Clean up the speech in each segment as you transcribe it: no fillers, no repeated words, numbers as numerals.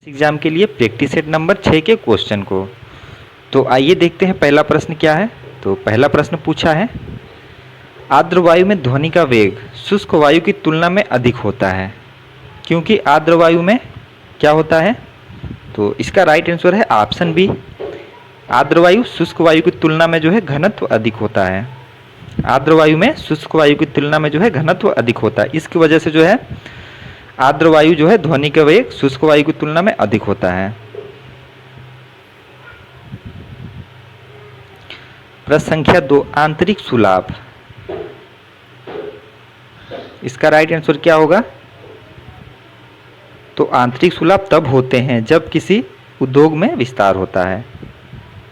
Exam के लिए practice set number 6 के क्वेश्चन को। तो आइए देखते हैं पहला प्रश्न क्या है। तो पहला प्रश्न पूछा है, आर्द्र वायु में ध्वनि का वेग शुष्क वायु की तुलना में अधिक होता है, क्योंकि आर्द्र वायु में क्या होता है। तो इसका राइट आंसर है ऑप्शन बी, आर्द्र वायु शुष्क वायु की तुलना में जो है घनत्व अधिक होता है। आर्द्र वायु में शुष्क वायु की तुलना में जो है घनत्व अधिक होता है, इसकी वजह से जो है आर्द्र वायु जो है ध्वनि का वेग शुष्क वायु की तुलना में अधिक होता है। प्रश्न संख्या 2, आंतरिक सुलाभ। इसका राइट आंसर क्या होगा। तो आंतरिक सुलाभ तब होते हैं जब किसी उद्योग में विस्तार होता है।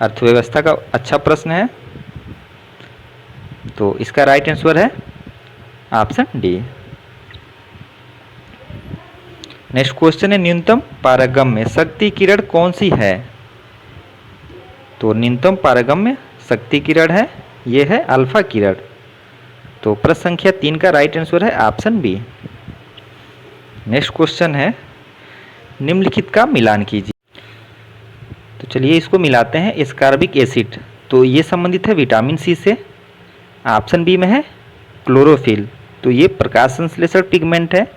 अर्थव्यवस्था का अच्छा प्रश्न है, तो इसका राइट आंसर है ऑप्शन डी। नेक्स्ट क्वेश्चन है, न्यूनतम पारगम्य शक्ति किरण कौन सी है। तो न्यूनतम पारगम्य शक्ति किरण है, ये है अल्फा किरण। तो प्रश्न संख्या 3 का राइट आंसर है ऑप्शन बी। नेक्स्ट क्वेश्चन है, निम्नलिखित का मिलान कीजिए। तो चलिए इसको मिलाते हैं। एस्कॉर्बिक एसिड, तो ये संबंधित है विटामिन सी से। ऑप्शन बी में है क्लोरोफिल, तो ये प्रकाश संश्लेषण पिगमेंट है।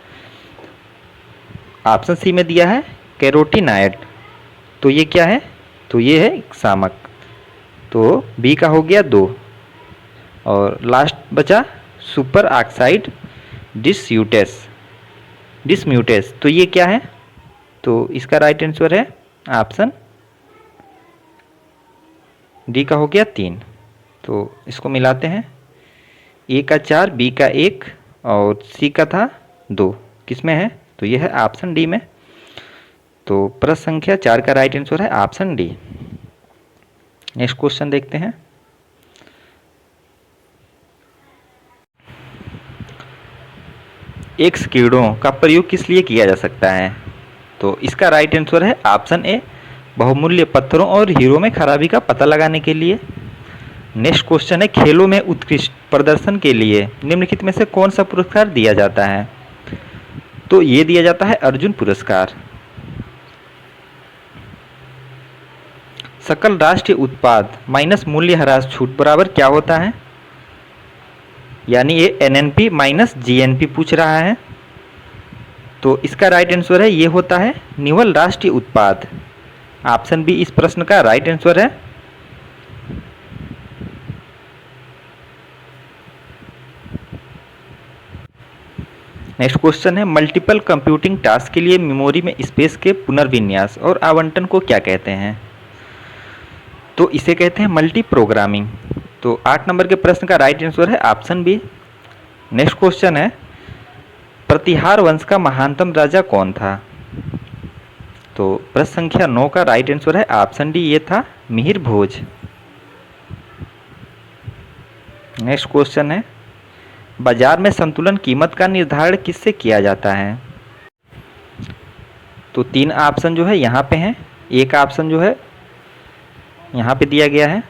ऑप्शन सी में दिया है कैरोटीनॉयड, तो ये क्या है। तो ये है शामक, तो बी का हो गया 2। और लास्ट बचा सुपर ऑक्साइड डिसम्यूटेस, तो ये क्या है। तो इसका राइट आंसर है ऑप्शन डी का हो गया 3। तो इसको मिलाते हैं, ए का 4, बी का 1 और सी का था 2, किसमें है। तो यह है ऑप्शन डी में। तो प्रश्न संख्या 4 का राइट आंसर है ऑप्शन डी। नेक्स्ट क्वेश्चन देखते हैं। एक्स किरणों का प्रयोग किस लिए किया जा सकता है। तो इसका राइट आंसर है ऑप्शन ए, बहुमूल्य पत्थरों और हीरो में खराबी का पता लगाने के लिए। नेक्स्ट क्वेश्चन है, खेलों में उत्कृष्ट प्रदर्शन के लिए निम्नलिखित में से कौन सा पुरस्कार दिया जाता है। तो ये दिया जाता है अर्जुन पुरस्कार। सकल राष्ट्रीय उत्पाद माइनस मूल्यह्रास छूट बराबर क्या होता है। यानी ये एनएनपी माइनस जीएनपी पूछ रहा है। तो इसका राइट आंसर है, ये होता है निवल राष्ट्रीय उत्पाद। ऑप्शन बी इस प्रश्न का राइट आंसर है। नेक्स्ट क्वेश्चन है, मल्टीपल कंप्यूटिंग टास्क के लिए मेमोरी में स्पेस के पुनर्विन्यास और आवंटन को क्या कहते हैं। तो इसे कहते हैं मल्टी प्रोग्रामिंग। तो 8 नंबर के प्रश्न का राइट आंसर है ऑप्शन बी। नेक्स्ट क्वेश्चन है, प्रतिहार वंश का महानतम राजा कौन था। तो प्रश्न संख्या 9 का राइट आंसर है ऑप्शन डी, ये था मिहिर भोज। नेक्स्ट क्वेश्चन है, बाजार में संतुलन कीमत का निर्धारण किससे किया जाता है। तो 3 ऑप्शन जो है यहाँ पे हैं, एक ऑप्शन जो है यहाँ पे दिया गया है।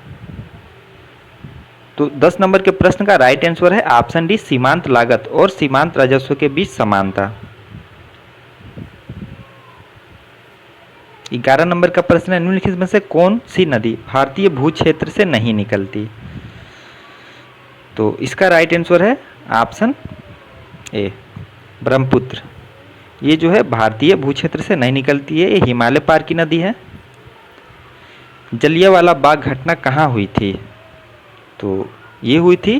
तो 10 नंबर के प्रश्न का राइट आंसर है ऑप्शन डी, सीमांत लागत और सीमांत राजस्व के बीच समानता। 11 नंबर का प्रश्न है, निम्नलिखित में से कौन सी नदी भारतीय भू क्षेत्र से नहीं निकलती। तो इसका राइट आंसर है ऑप्शन ए, ब्रह्मपुत्र। ये जो है भारतीय भू क्षेत्र से नहीं निकलती है, ये हिमालय पार की नदी है। जलियांवाला बाग घटना कहाँ हुई थी। तो ये हुई थी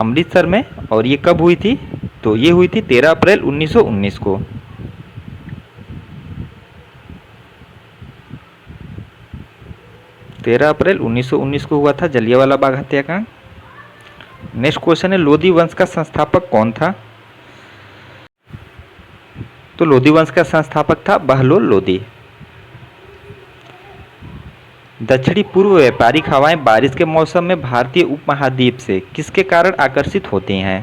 अमृतसर में, और ये कब हुई थी। तो ये हुई थी 13 अप्रैल 1919 को। तेरह अप्रैल 1919 को हुआ था जलियांवाला बाग हत्याकांड। नेक्स्ट क्वेश्चन है, लोधी वंश का संस्थापक कौन था। तो लोधी वंश का संस्थापक था बहलोल लोधी। दक्षिणी पूर्व व्यापारिक हवाएं बारिश के मौसम में भारतीय उपमहाद्वीप से किसके कारण आकर्षित होती हैं।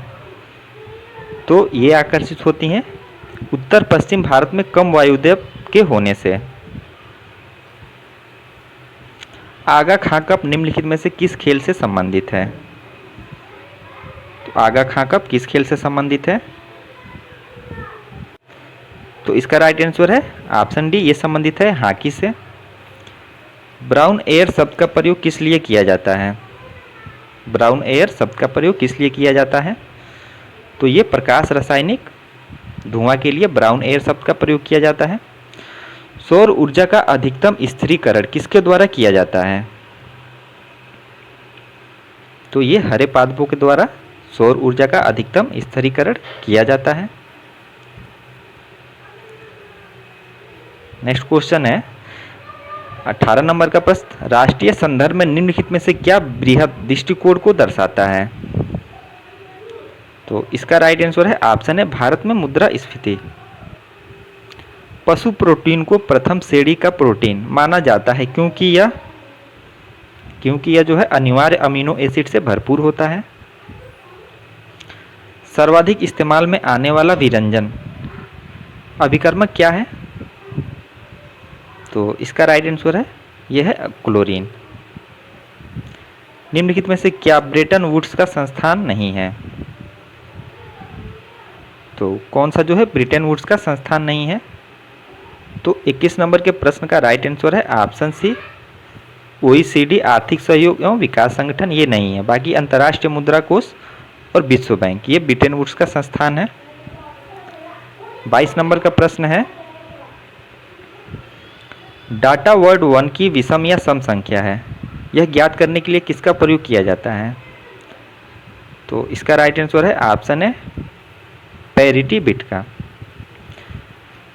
तो ये आकर्षित होती हैं उत्तर पश्चिम भारत में कम वायुदाब के होने से। आगा खां कप निम्नलिखित में से किस खेल से संबंधित है। तो आगा खां कप किस खेल से संबंधित है। तो तो इसका राइट आंसर है ऑप्शन डी, ये संबंधित है हॉकी से। ब्राउन एयर शब्द का प्रयोग किस लिए किया जाता है? ब्राउन एयर शब्द का प्रयोग किस लिए किया जाता है? तो ये प्रकाश रासायनिक धुआं के लिए ब्राउन एयर शब्द का प्रयोग किया जाता है। सौर ऊर्जा का अधिकतम स्थिरीकरण किसके द्वारा किया जाता है? तो ये हरे पादपों के द्वारा सौर ऊर्जा का अधिकतम स्थिरीकरण किया जाता है। नेक्स्ट क्वेश्चन है 18 नंबर का प्रश्न, राष्ट्रीय संदर्भ में निम्नलिखित में से क्या बृहद दृष्टिकोण को दर्शाता है? तो इसका राइट आंसर है ऑप्शन है भारत में मुद्रास्फीति। पशु प्रोटीन को प्रथम श्रेणी का प्रोटीन माना जाता है क्योंकि यह जो है अनिवार्य अमीनो एसिड से भरपूर होता है। सर्वाधिक इस्तेमाल में आने वाला विरंजन अभिकर्मक क्या है? तो इसका राइट आंसर है यह है क्लोरीन। निम्नलिखित में से क्या ब्रेटन वुड्स का संस्थान नहीं है? तो कौन सा जो है ब्रेटन वुड्स का संस्थान नहीं है? तो 21 नंबर के प्रश्न का राइट आंसर है ऑप्शन सी, OECD आर्थिक सहयोग एवं विकास संगठन ये नहीं है। बाकी अंतर्राष्ट्रीय मुद्रा कोष और विश्व बैंक ये ब्रेटन वुड्स का संस्थान है। 22 नंबर का प्रश्न है, डाटा वर्ड 1 की विषम या सम संख्या है, यह ज्ञात करने के लिए किसका प्रयोग किया जाता है? तो इसका राइट आंसर है ऑप्शन है पैरिटी बिट का।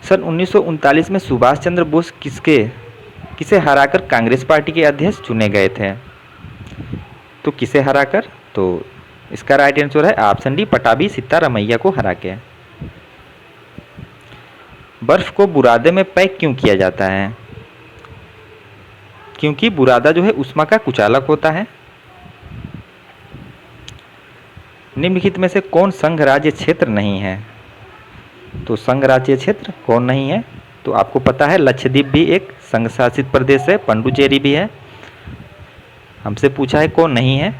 सन 1939 में सुभाष चंद्र बोस किसे हराकर कांग्रेस पार्टी के अध्यक्ष चुने गए थे? तो किसे हराकर? तो इसका राइट आंसर है ऑप्शन डी, पटाभी सीतारामैया को हरा के। बर्फ को बुरादे में पैक क्यों किया जाता है? क्योंकि बुरादा जो है ऊष्मा का कुचालक होता है। निम्नलिखित में से कौन संघ राज्य क्षेत्र नहीं है? तो संघ राज्य क्षेत्र कौन नहीं है? तो आपको पता है लक्षद्वीप भी एक संघ शासित प्रदेश है, पुडुचेरी भी है। हमसे पूछा है कौन नहीं है,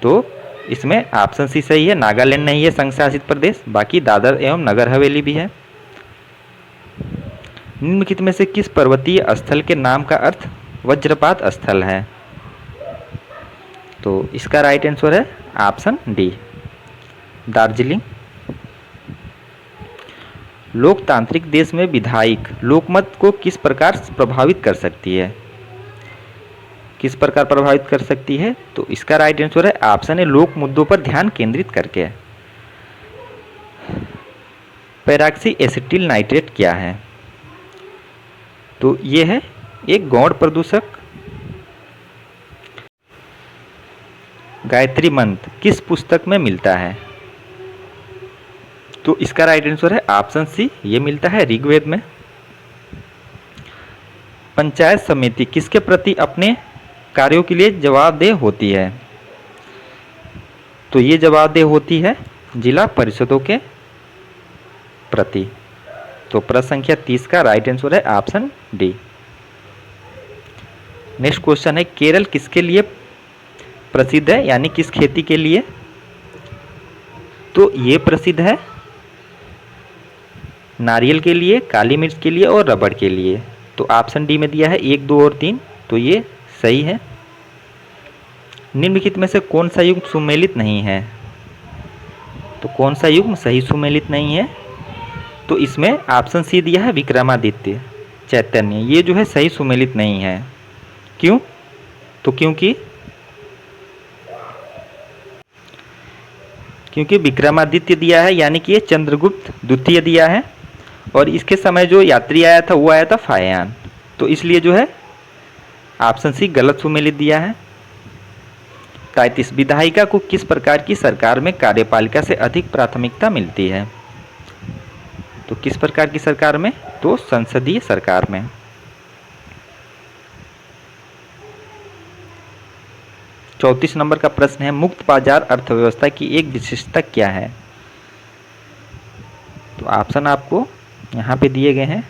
तो इसमें ऑप्शन सी सही है, नागालैंड नहीं है संघ शासित प्रदेश। बाकी दादर एवं नगर हवेली भी है। निम्नलिखित में से किस पर्वतीय स्थल के नाम का अर्थ वज्रपात स्थल है? तो इसका राइट आंसर है ऑप्शन डी, दार्जिलिंग। लोकतांत्रिक देश में विधायक लोकमत को किस प्रकार प्रभावित कर सकती है? किस प्रकार प्रभावित कर सकती है? तो इसका राइट आंसर है ऑप्शन है लोक मुद्दों पर ध्यान केंद्रित करके। पैराक्सी एसिटिल नाइट्रेट क्या है? तो ये है एक गौण प्रदूषक। गायत्री मंत्र किस पुस्तक में मिलता है? तो इसका राइट आंसर है ऑप्शन सी, ये मिलता है ऋग्वेद में। पंचायत समिति किसके प्रति अपने कार्यों के लिए जवाबदेह होती है? तो ये जवाबदेह होती है जिला परिषदों के प्रति। तो प्रश्न संख्या 30 का राइट आंसर है ऑप्शन डी। नेक्स्ट क्वेश्चन है, केरल किसके लिए प्रसिद्ध है, यानी किस खेती के लिए? तो ये प्रसिद्ध है नारियल के लिए, काली मिर्च के लिए और रबड़ के लिए। तो ऑप्शन डी में दिया है 1, 2 और 3, तो ये सही है। निम्नलिखित में से कौन सा युग्म सुमेलित नहीं है? तो कौन सा युग्म सही सुमेलित नहीं है? तो इसमें ऑप्शन सी दिया है विक्रमादित्य चैतन्य, ये जो है सही सुमेलित नहीं है। क्यों? तो क्योंकि विक्रमादित्य दिया है, यानी कि ये चंद्रगुप्त द्वितीय दिया है, और इसके समय जो यात्री आया था वो आया था फायान, तो इसलिए जो है ऑप्शन सी गलत सुमेलित दिया है। 33 विधायिका को किस प्रकार की सरकार में कार्यपालिका से अधिक प्राथमिकता मिलती है? तो किस प्रकार की सरकार में? तो संसदीय सरकार में। चौंतीस नंबर का प्रश्न है, मुक्त बाजार अर्थव्यवस्था की एक विशेषता क्या है? तो ऑप्शन आपको यहाँ पे दिए गए हैं।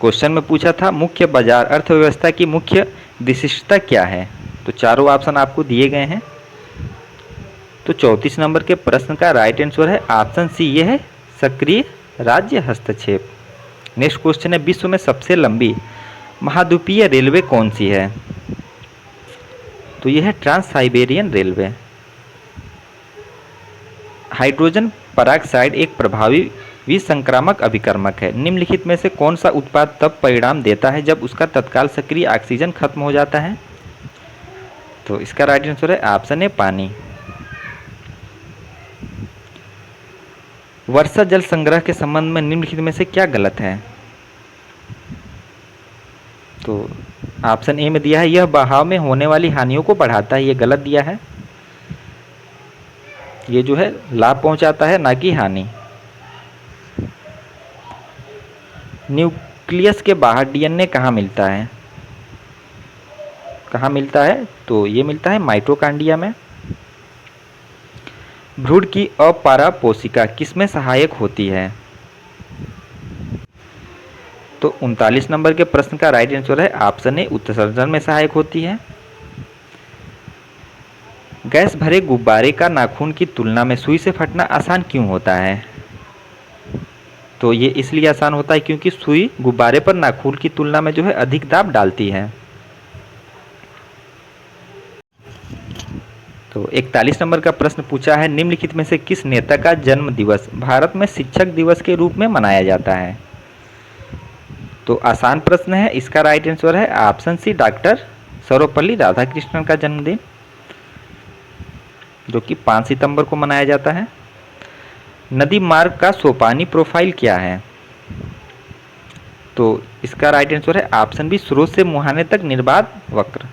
क्वेश्चन में पूछा था मुख्य बाजार अर्थव्यवस्था की मुख्य विशिष्टता क्या है? तो चारों ऑप्शन आपको दिए गए हैं। तो 34 नंबर के प्रश्न का राइट आंसर है ऑप्शन सी, ये है सक्रिय राज्य हस्तक्षेप। नेक्स्ट क्वेश्चन है, विश्व में सबसे लंबी महाद्वीपीय रेलवे कौन सी है? तो यह है Trans Siberian Railway. Hydrogen peroxide एक प्रभावी विसंक्रामक अभिकर्मक है। निम्नलिखित में से कौन सा उत्पाद तब परिणाम देता है जब उसका तत्काल सक्रिय ऑक्सीजन खत्म हो जाता है? तो इसका राइट आंसर है ऑप्शन ए, पानी। वर्षा जल संग्रह के संबंध में निम्नलिखित में से क्या गलत है? तो ऑप्शन ए में दिया है, यह बहाव में होने वाली हानियों को बढ़ाता है, ये गलत दिया है। ये जो है लाभ पहुंचाता है, ना कि हानि। न्यूक्लियस के बाहर डीएनए कहाँ मिलता है? कहाँ मिलता है? तो ये मिलता है माइटोकॉन्ड्रिया में। भ्रूण की अपारापोषिका किसमें सहायक होती है? तो 39 नंबर के प्रश्न का राइट आंसर है ऑप्शन ए, उत्सर्जन में सहायक होती है। गैस भरे गुब्बारे का नाखून की तुलना में सुई से फटना आसान क्यों होता है? तो ये इसलिए आसान होता है क्योंकि सुई गुब्बारे पर नाखून की तुलना में जो है अधिक दाब डालती है। तो 41 नंबर का प्रश्न पूछा है, निम्नलिखित में से किस नेता का जन्म दिवस भारत में शिक्षक दिवस के रूप में मनाया जाता है? तो आसान प्रश्न है, इसका राइट आंसर है option C, doctor Sarvepalli Radhakrishnan का जन्मदिन, जो कि 5 सितंबर को मनाया जाता है। नदी मार्ग का सोपानी प्रोफाइल क्या है? तो इसका राइट आंसर है ऑप्शन बी, स्रोत से मुहाने तक निर्बाध वक्र।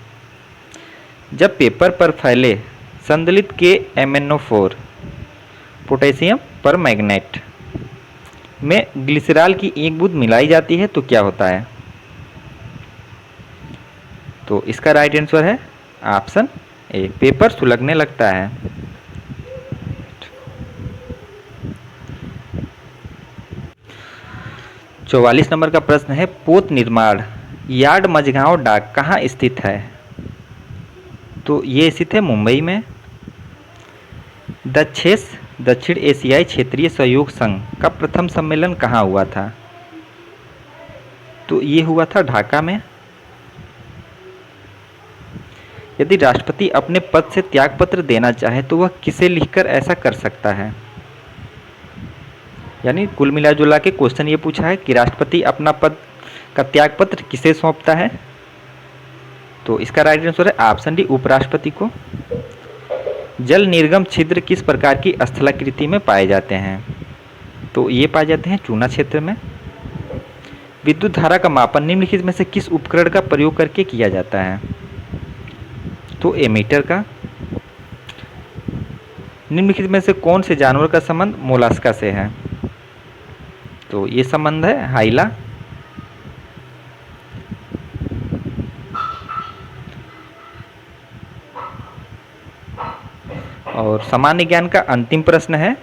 जब पेपर पर फैले संदलित के MnO4 पोटेशियम परमैंगनेट में ग्लिसरॉल की एक बूंद मिलाई जाती है तो क्या होता है? तो इसका राइट आंसर है ऑप्शन ए, पेपर सुलगने लगता है। चौवालीस नंबर का प्रश्न है, पोत निर्माण यार्ड मझगांव डाक कहाँ स्थित है? तो ये स्थित है मुंबई में। दक्षिण एशियाई क्षेत्रीय सहयोग संघ का प्रथम सम्मेलन कहाँ हुआ था? तो ये हुआ था ढाका में। यदि राष्ट्रपति अपने पद से त्यागपत्र देना चाहे तो वह किसे लिखकर ऐसा कर सकता है? यानी कुल मिला के क्वेश्चन ये पूछा है कि राष्ट्रपति अपना पद का त्यागपत्र किसे सौंपता है? तो इसका राइट आंसर है ऑप्शन डी, उपराष्ट्रपति को। जल निर्गम छिद्र किस प्रकार की स्थलाकृति में पाए जाते हैं? तो ये पाए जाते हैं चूना क्षेत्र में। विद्युत धारा का मापन निम्नलिखित में से किस उपकरण का प्रयोग करके किया जाता है? तो एमीटर का। निम्नलिखित में से कौन से जानवर का संबंध मोलास्का से है? तो ये संबंध है हाइला। और सामान्य ज्ञान का अंतिम प्रश्न है,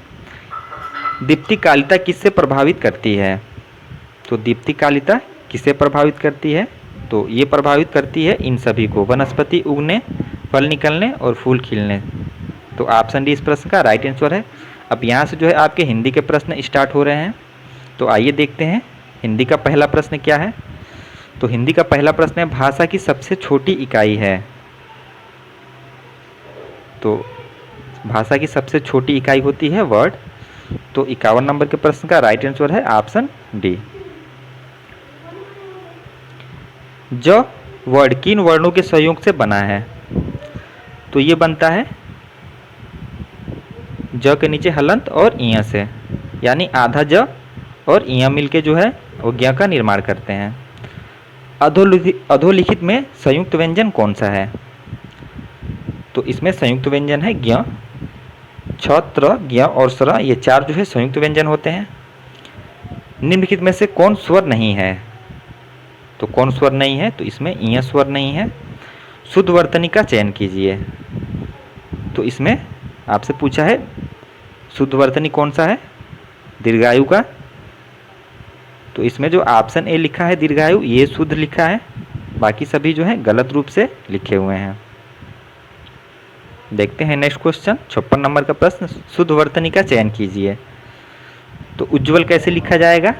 दीप्तिकालिता किससे प्रभावित करती है? तो दीप्तिकालिता किससे प्रभावित करती है? तो ये प्रभावित करती है इन सभी को, वनस्पति उगने, फल निकलने और फूल खिलने। तो ऑप्शन डी इस प्रश्न का राइट आंसर है। अब यहाँ से जो है आपके हिंदी के प्रश्न स्टार्ट हो रहे हैं। तो आइए देखते हैं हिंदी का पहला प्रश्न क्या है। तो हिंदी का पहला प्रश्न है, भाषा की सबसे छोटी इकाई है? तो भाषा की सबसे छोटी इकाई होती है वर्ड। तो 51 नंबर के प्रश्न का राइट आंसर है ऑप्शन डी। ज वर्ड किन वर्णों के सहयोग से बना है? तो ये बनता है ज के नीचे हलंत और इया से, यानी आधा ज और इया मिलके जो है वो ज्ञ का निर्माण करते हैं। अधोलिखित में संयुक्त व्यंजन कौन सा है? तो इसमें संयुक्त व्यंजन है ज्ञ, छ, त्र, ज्ञ और स्र, ये चार जो है संयुक्त व्यंजन होते हैं। निम्नलिखित में से कौन स्वर नहीं है? तो कौन स्वर नहीं है? तो इसमें इय स्वर नहीं है। शुद्ध वर्तनी का चयन कीजिए। तो इसमें आपसे पूछा है शुद्ध वर्तनी कौन सा है? दीर्घायु का। तो इसमें जो ऑप्शन ए लिखा है दीर्घायु, ये शुद्ध लिखा है, बाकी सभी जो है गलत रूप से लिखे हुए हैं। देखते हैं नेक्स्ट क्वेश्चन, 56 नंबर का प्रश्न, शुद्ध वर्तनी का चयन कीजिए। तो उज्ज्वल कैसे लिखा जाएगा?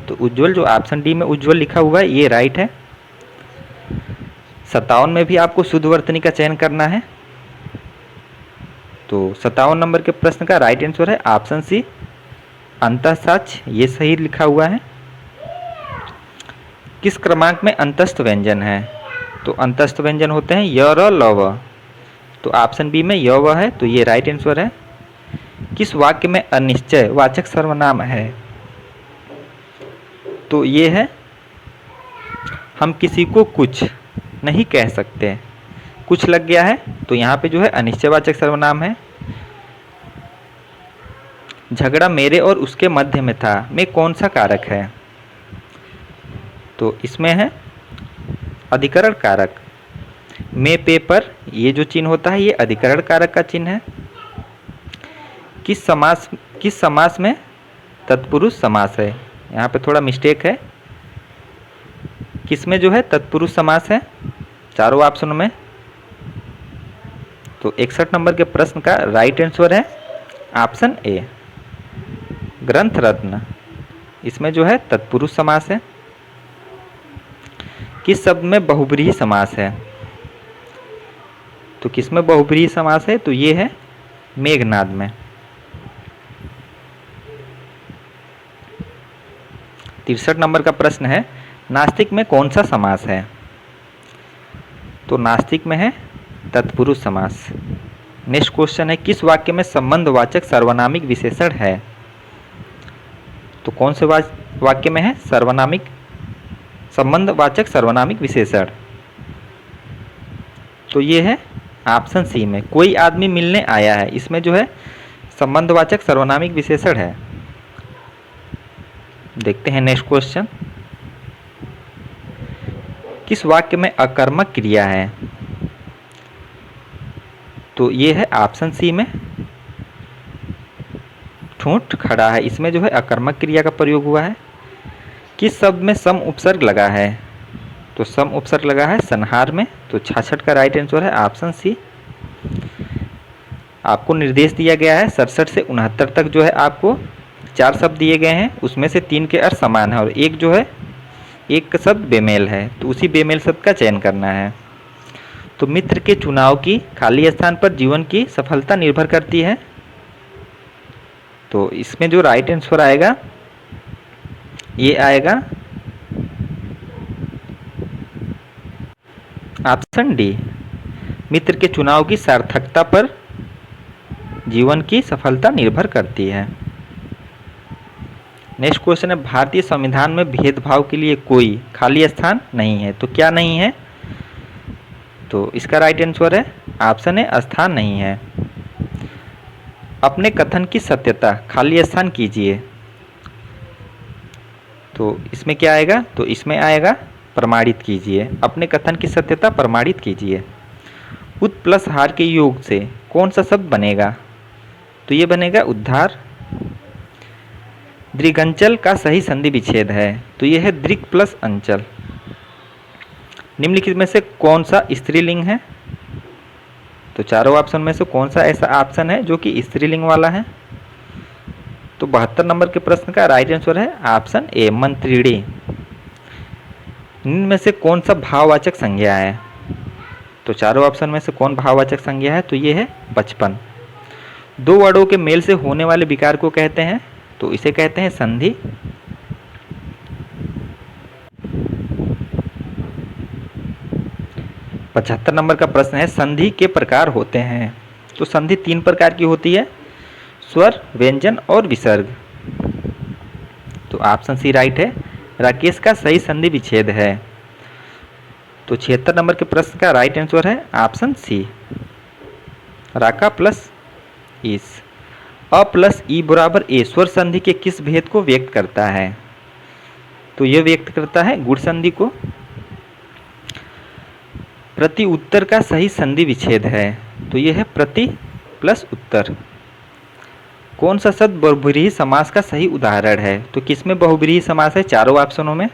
तो उज्ज्वल जो ऑप्शन डी में उज्ज्वल लिखा हुआ है ये राइट है। 57 में भी आपको शुद्ध वर्तनी का चयन करना है। तो 57 नंबर के प्रश्न का राइट आंसर है ऑप्शन सी अंतःसाच, ये सही लिखा हुआ है। किस क्रमांक में अंतस्थ व्यंजन है? तो अंतस्थ व्यंजन होते हैं य, र, ल, व। तो ऑप्शन बी में य, व है, तो ये राइट आंसर है। किस वाक्य में अनिश्चय वाचक सर्वनाम है? तो ये है हम किसी को कुछ नहीं कह सकते। कुछ लग गया है तो यहाँ पे जो है अनिश्चयवाचक सर्वनाम है। झगड़ा मेरे और उसके मध्य में था, में कौन सा कारक है? तो इसमें है अधिकरण कारक। में पे पर ये जो चिन्ह होता है ये अधिकरण कारक का चिन्ह है। किस समास में तत्पुरुष समास है? यहाँ पे थोड़ा मिस्टेक है। किस में जो है तत्पुरुष समास है? चारों ऑप्शनों में। तो 61 नंबर के प्रश्न का राइट आंसर है ऑप्शन ए ग्रंथ रत्न, इसमें जो है तत्पुरुष समास है। किस शब्द में बहुब्रीहि समास है? तो किस में बहुब्रीहि समास है? तो ये है मेघनाद में। 63 नंबर का प्रश्न है नास्तिक में कौन सा समास है? तो नास्तिक में है तत्पुरुष समास। नेक्स्ट क्वेश्चन है किस वाक्य में संबंधवाचक सर्वनामिक विशेषण है? तो कौन से वाक्य में है सर्वनामिक संबंधवाचक सर्वनामिक विशेषण? तो ये है ऑप्शन सी में कोई आदमी मिलने आया है, इसमें जो है संबंधवाचक सर्वनामिक विशेषण है। देखते हैं नेक्स्ट क्वेश्चन। किस वाक्य में अकर्मक क्रिया है? तो ये है ऑप्शन सी में ठूंठ खड़ा है, इसमें जो है अकर्मक क्रिया का प्रयोग हुआ है। किस शब्द में सम उपसर्ग लगा है? तो सम उपसर्ग लगा है संहार में। तो 66 का राइट आंसर है ऑप्शन सी। आपको निर्देश दिया गया है 67 से 69 तक जो है आपको 4 शब्द दिए गए हैं, उसमें से 3 के अर्थ समान है और एक जो है एक शब्द बेमेल है, तो उसी बेमेल शब्द का चयन करना है। तो मित्र के चुनाव की खाली स्थान पर जीवन की सफलता निर्भर करती है। तो इसमें जो राइट आंसर आएगा ये आएगा ऑप्शन डी मित्र के चुनाव की सार्थकता पर जीवन की सफलता निर्भर करती है। नेक्स्ट क्वेश्चन है भारतीय संविधान में भेदभाव के लिए कोई खाली स्थान नहीं है। तो क्या नहीं है? तो इसका राइट आंसर है ऑप्शन ए स्थान नहीं है। अपने कथन की सत्यता खाली स्थान कीजिए। तो इसमें क्या आएगा? तो इसमें आएगा प्रमाणित कीजिए। अपने कथन की सत्यता प्रमाणित कीजिए। उत प्लस हार के योग से कौन सा शब्द बनेगा? तो ये बनेगा उद्धार। दृगंचल का सही संधि विच्छेद है। तो ये है दृक् प्लस अंचल। निम्नलिखित में से कौन सा स्त्रीलिंग है? तो चारों ऑप्शन में से कौन सा ऐसा ऑप्शन है जो कि स्त्रीलिंग वाला है? तो 72 नंबर के प्रश्न का राइट आंसर है ऑप्शन ए मंत्रिणी। निम्न में से कौन सा भाववाचक संज्ञा है? तो चारों ऑप्शन में से कौन भाववाचक संज्ञा है? तो ये है 55। दो वर्डों के मेल से होने वाले विकार को कहते हैं, तो इसे कहते हैं संधि। पचहत्तर नंबर का प्रश्न है संधि के प्रकार होते हैं। तो संधि 3 प्रकार की होती है, स्वर, व्यंजन और विसर्ग। तो ऑप्शन सी राइट है। राकेश का सही संधि विच्छेद है। तो 76 नंबर के प्रश्न का राइट आंसर है ऑप्शन सी राका प्लस ईस। अ प्लस ई बराबर ए स्वर संधि के किस भेद को व्यक्त करता है? तो यह व्यक्त करता है गुण संधि को। प्रति उत्तर का सही संधि विच्छेद है। तो यह है प्रति प्लस उत्तर। कौन सा शब्द बहुब्रीहि समास का सही उदाहरण है? तो किसमें बहुब्रीहि समास है चारों ऑप्शनों में?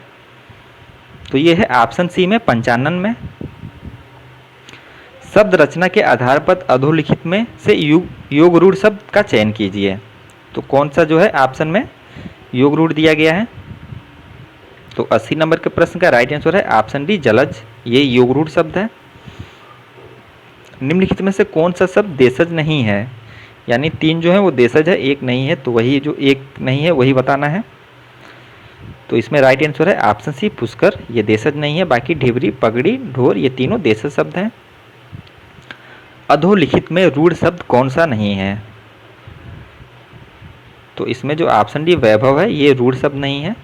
तो यह है ऑप्शन सी में 55 में। शब्द रचना के आधार पर अधोलिखित में से योग रूढ़ शब्द का चयन कीजिए। तो कौन सा जो है ऑप्शन में योग रूढ़ दिया गया है। तो 80 नंबर के प्रश्न का राइट आंसर है ऑप्शन डी जलज, ये योग रूढ़ शब्द है। निम्नलिखित में से कौन सा शब्द देशज नहीं है, यानी 3 जो है वो देशज है, एक नहीं है, तो वही जो एक नहीं है वही बताना है। तो इसमें राइट आंसर है ऑप्शन सी पुष्कर, ये देशज नहीं है। बाकी ढिबरी, पगड़ी, ढोर ये तीनों देशज शब्द हैं। अधोलिखित में रूढ़ शब्द कौन सा नहीं है, तो इसमें जो ऑप्शन डी वैभव है ये रूढ़ शब्द नहीं है।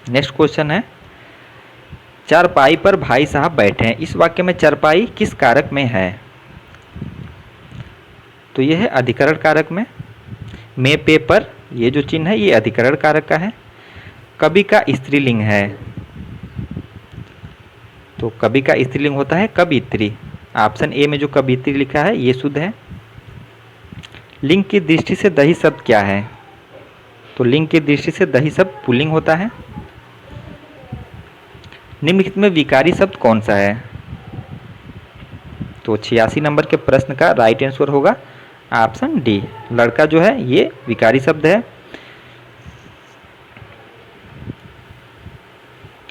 नेक्स्ट क्वेश्चन है, चारपाई पर भाई साहब बैठे हैं, इस वाक्य में चारपाई किस कारक में है, तो यह है अधिकरण कारक में। मे पे पर ये जो चिन्ह है ये अधिकरण कारक का है। कवि का स्त्रीलिंग है, तो कवि का स्त्रीलिंग होता है कवित्री, ऑप्शन ए में जो कवित्री लिखा है ये शुद्ध है। लिंग की दृष्टि से दही शब्द क्या है, तो लिंग की दृष्टि से दही शब्द पुल्लिंग होता है। निम्नलिखित में विकारी शब्द कौन सा है, तो 86 नंबर के प्रश्न का राइट आंसर होगा ऑप्शन डी, लड़का जो है ये विकारी शब्द है।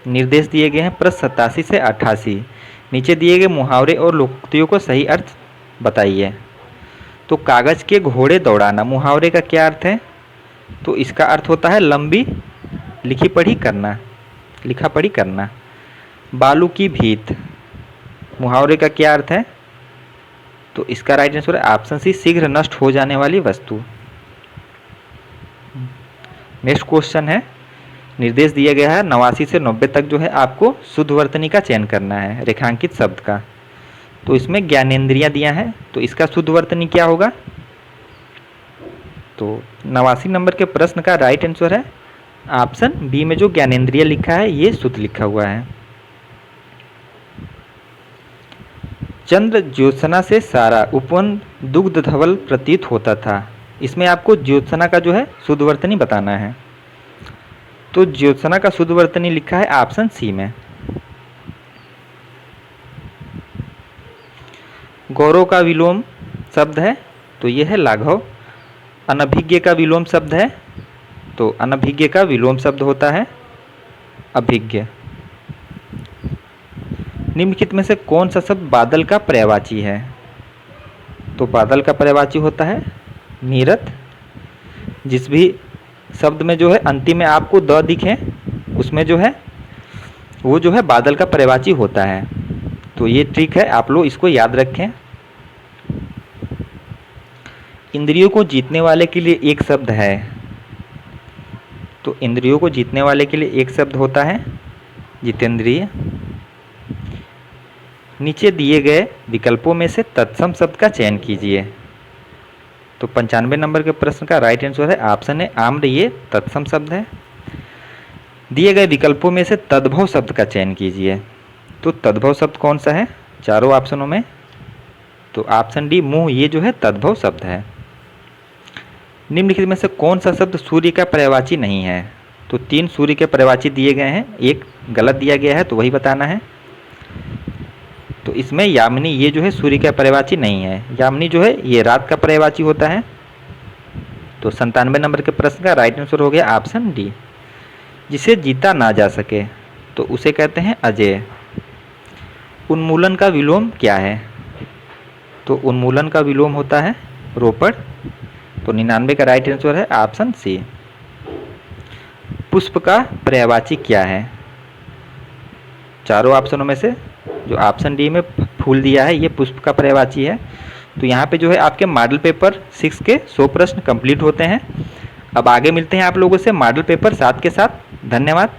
निर्देश दिए गए हैं प्रश्न 87 से 88, नीचे दिए गए मुहावरे और लोकोक्तियों को सही अर्थ बताइए। तो कागज के घोड़े दौड़ाना, मुहावरे का क्या अर्थ है, तो इसका अर्थ होता है लंबी लिखी पढ़ी करना, लिखा पढ़ी करना। बालू की भीत, मुहावरे का क्या अर्थ है, तो इसका राइट आंसर है ऑप्शन सी शीघ्र नष्ट हो जाने वाली वस्तु। नेक्स्ट क्वेश्चन है, निर्देश दिया गया है 89 से 90 तक जो है आपको शुद्ध वर्तनी का चयन करना है रेखांकित शब्द का। तो इसमें ज्ञानेंद्रियां दिया है, तो इसका शुद्ध वर्तनी क्या होगा, तो 89 नंबर के प्रश्न का राइट आंसर है ऑप्शन बी में जो ज्ञानेंद्रिय लिखा है ये शुद्ध लिखा हुआ है। चंद्र ज्योत्सना से सारा उपवन दुग्ध धवल प्रतीत होता था, इसमें आपको ज्योत्सना का जो है शुद्ध वर्तनी बताना है। तो ज्योत्सना का शुद्ध वर्तनी लिखा है ऑप्शन सी में। गौरव का विलोम शब्द है, तो यह है लाघव। अनभिज्ञ का विलोम शब्द है, तो अनभिज्ञ का विलोम शब्द होता है अभिज्ञ। निम्नलिखित में से कौन सा शब्द बादल का पर्यायवाची है, तो बादल का पर्यायवाची होता है नीरत। जिस भी शब्द में जो है अंतिम में आपको द दिखे उसमें जो है वो जो है बादल का पर्यायवाची होता है। तो ये ट्रिक है, आप लोग इसको याद रखें। इंद्रियों को जीतने वाले के लिए एक शब्द है, तो इंद्रियों को जीतने वाले के लिए एक शब्द होता है जितेंद्रिय। नीचे दिए गए विकल्पों में से तत्सम शब्द का चयन कीजिए। तो 95 नंबर के प्रश्न का राइट आंसर है ऑप्शन ए आम्र, ये तत्सम शब्द है। दिए गए विकल्पों में से तद्भव शब्द का चयन कीजिए। तो तद्भव शब्द कौन सा है चारों ऑप्शनों में, तो ऑप्शन डी मुंह, ये जो है तद्भव शब्द है। निम्नलिखित में से कौन सा शब्द सूर्य का पर्यायवाची नहीं है, तो 3 सूर्य के पर्यायवाची दिए गए हैं, एक गलत दिया गया है तो वही बताना है। तो इसमें यामिनी ये जो है सूर्य का पर्यायवाची नहीं है, यामिनी जो है ये रात का पर्यायवाची होता है। तो 97 नंबर के प्रश्न का राइट आंसर हो गया ऑप्शन डी। जिसे जीता ना जा सके तो उसे कहते हैं अजेय। उन्मूलन का विलोम क्या है, तो उन्मूलन का विलोम होता है रोपड़। तो 99 का राइट आंसर है ऑप्शन सी। पुष्प का पर्यायवाची क्या है, चारों ऑप्शनों में से जो ऑप्शन डी में फूल दिया है ये पुष्प का पर्यायवाची है। तो यहाँ पे जो है आपके मॉडल पेपर 6 के 100 प्रश्न कंप्लीट होते हैं। अब आगे मिलते हैं आप लोगों से मॉडल पेपर 7 के साथ। धन्यवाद।